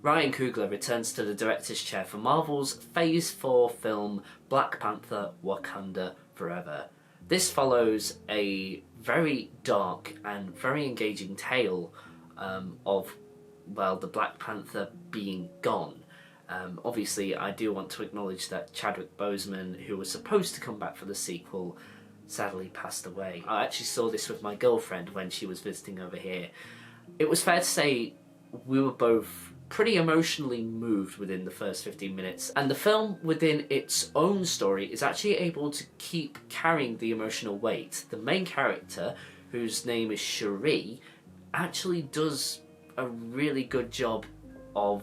Ryan Coogler returns to the director's chair for Marvel's Phase 4 film Black Panther: Wakanda Forever. This follows a very dark and very engaging tale of, well, the Black Panther being gone. Obviously, I do want to acknowledge that Chadwick Boseman, who was supposed to come back for the sequel, sadly passed away. I actually saw this with my girlfriend when she was visiting over here. It was fair to say we were both pretty emotionally moved within the first 15 minutes, and the film within its own story is actually able to keep carrying the emotional weight. The main character, whose name is Shuri, actually does a really good job of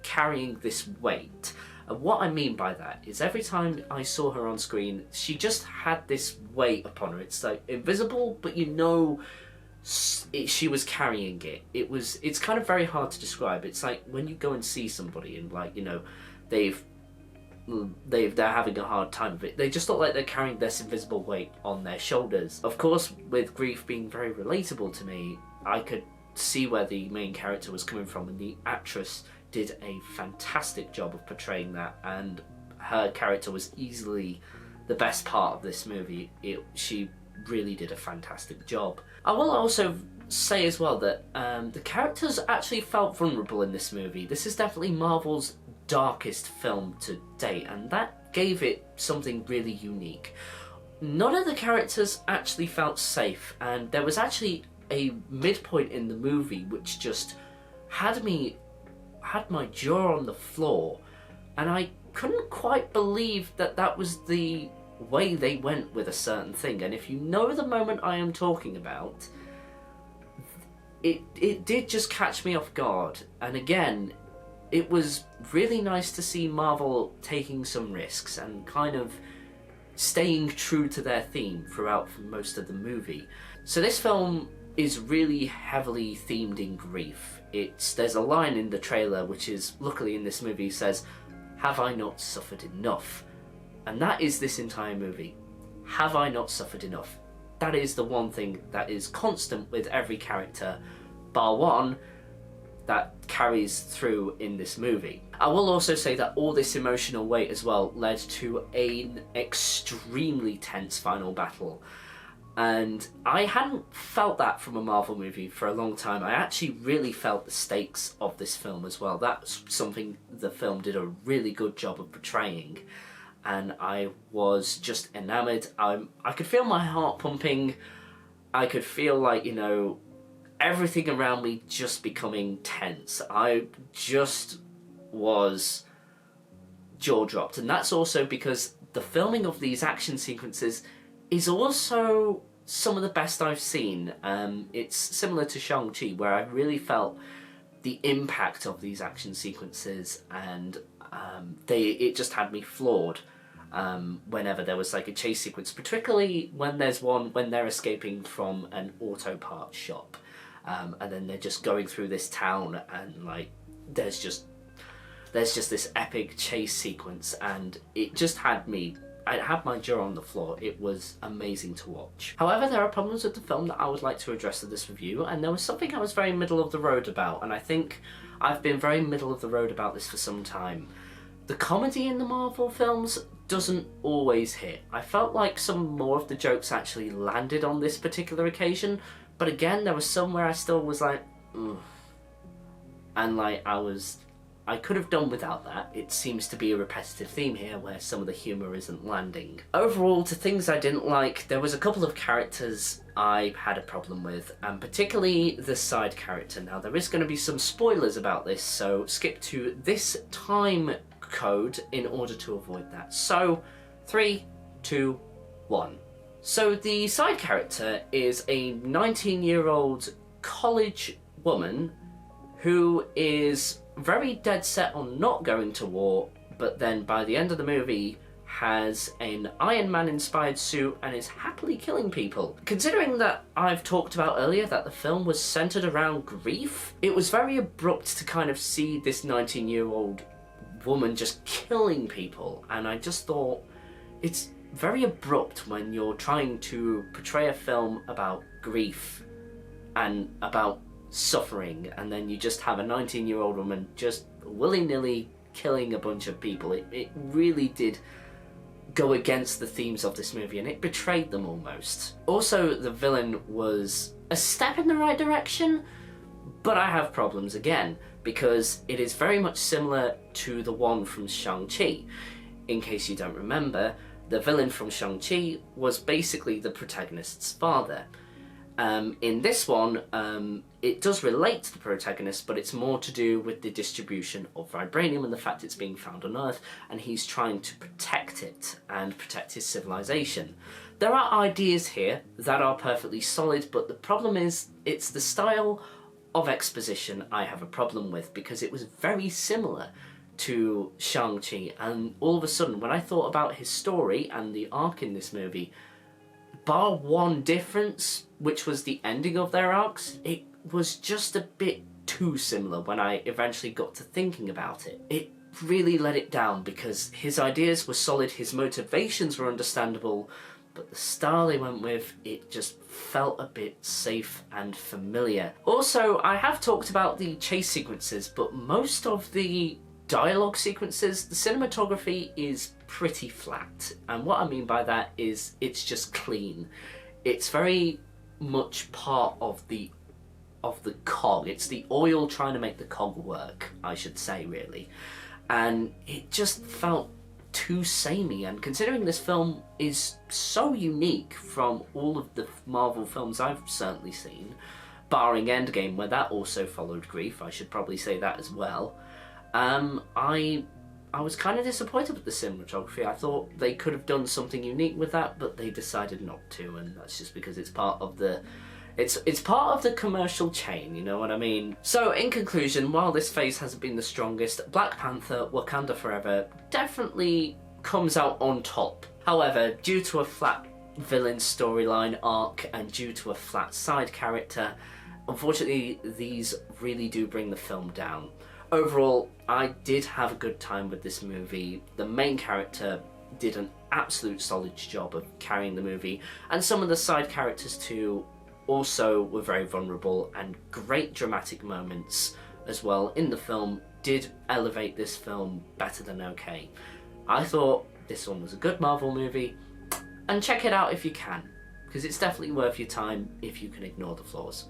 carrying this weight. And what I mean by that is every time I saw her on screen, she just had this weight upon her. It's like invisible, but you know she was carrying it. It's kind of very hard to describe. It's like when you go and see somebody and, like, you know, they're having a hard time of it. They just look like they're carrying this invisible weight on their shoulders. Of course, with grief being very relatable to me, I could see where the main character was coming from, and the actress did a fantastic job of portraying that, and her character was easily the best part of this movie. She really did a fantastic job. I will also say as well that the characters actually felt vulnerable in this movie. This is definitely Marvel's darkest film to date, and that gave it something really unique. None of the characters actually felt safe, and there was actually a midpoint in the movie which just had my jaw on the floor, and I couldn't quite believe that that was the way they went with a certain thing. And if you know the moment I am talking about, it did just catch me off guard. And again, it was really nice to see Marvel taking some risks and kind of staying true to their theme throughout most of the movie. So this film is really heavily themed in grief. There's a line in the trailer which is, luckily in this movie, says, "Have I not suffered enough?" And that is this entire movie. Have I not suffered enough? That is the one thing that is constant with every character, bar one, that carries through in this movie. I will also say that all this emotional weight as well led to an extremely tense final battle. And I hadn't felt that from a Marvel movie for a long time. I actually really felt the stakes of this film as well. That's something the film did a really good job of portraying. And I was just enamoured. I could feel my heart pumping. I could feel, like, you know, everything around me just becoming tense. I just was jaw dropped. And that's also because the filming of these action sequences is also some of the best I've seen. It's similar to Shang-Chi, where I really felt the impact of these action sequences, and it just had me floored whenever there was like a chase sequence, particularly when there's one when they're escaping from an auto parts shop, and then they're just going through this town, and like there's just this epic chase sequence, and it just had me. I had my jaw on the floor. It was amazing to watch. However, there are problems with the film that I would like to address in this review, and there was something I was very middle of the road about, and I think I've been very middle of the road about this for some time. The comedy in the Marvel films doesn't always hit. I felt like some more of the jokes actually landed on this particular occasion, but again, there was some where I still was like, ugh. And like, I could have done without that. It seems to be a repetitive theme here where some of the humour isn't landing. Overall, to things I didn't like, there was a couple of characters I had a problem with, and particularly the side character. Now, there is going to be some spoilers about this, so skip to this time code in order to avoid that. So, 3, 2, 1. So the side character is a 19-year-old college woman who is very dead set on not going to war, but then by the end of the movie has an Iron Man inspired suit and is happily killing people. Considering that I've talked about earlier that the film was centered around grief, it was very abrupt to kind of see this 19-year-old woman just killing people, and I just thought it's very abrupt when you're trying to portray a film about grief and about suffering, and then you just have a 19-year-old woman just willy-nilly killing a bunch of people. It really did go against the themes of this movie, and it betrayed them almost. Also, the villain was a step in the right direction, but I have problems again, because it is very much similar to the one from Shang-Chi. In case you don't remember, the villain from Shang-Chi was basically the protagonist's father. In this one, it does relate to the protagonist, but it's more to do with the distribution of vibranium and the fact it's being found on Earth, and he's trying to protect it and protect his civilization. There are ideas here that are perfectly solid, but the problem is it's the style of exposition I have a problem with, because it was very similar to Shang-Chi, and all of a sudden when I thought about his story and the arc in this movie, bar one difference, which was the ending of their arcs, it was just a bit too similar when I eventually got to thinking about it. It really let it down, because his ideas were solid, his motivations were understandable, but the style they went with, it just felt a bit safe and familiar. Also, I have talked about the chase sequences, but most of the dialogue sequences, the cinematography is pretty flat, and what I mean by that is it's just clean. It's very much part of the cog. It's the oil trying to make the cog work, I should say, really. And it just felt too samey, and considering this film is so unique from all of the Marvel films I've certainly seen, barring Endgame, where that also followed grief, I should probably say that as well, I was kind of disappointed with the cinematography. I thought they could have done something unique with that, but they decided not to, and that's just because it's part of the it's part of the commercial chain, you know what I mean? So in conclusion, while this phase hasn't been the strongest, Black Panther: Wakanda Forever definitely comes out on top. However, due to a flat villain storyline arc and due to a flat side character, unfortunately these really do bring the film down. Overall, I did have a good time with this movie. The main character did an absolute solid job of carrying the movie, and some of the side characters too also were very vulnerable, and great dramatic moments as well in the film did elevate this film better than okay. I thought this one was a good Marvel movie, and check it out if you can, because it's definitely worth your time if you can ignore the flaws.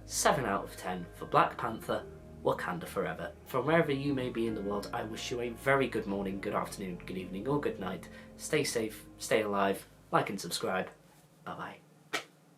7 out of 10 for Black Panther: Wakanda Forever. From wherever you may be in the world, I wish you a very good morning, good afternoon, good evening, or good night. Stay safe, stay alive, like and subscribe. Bye bye.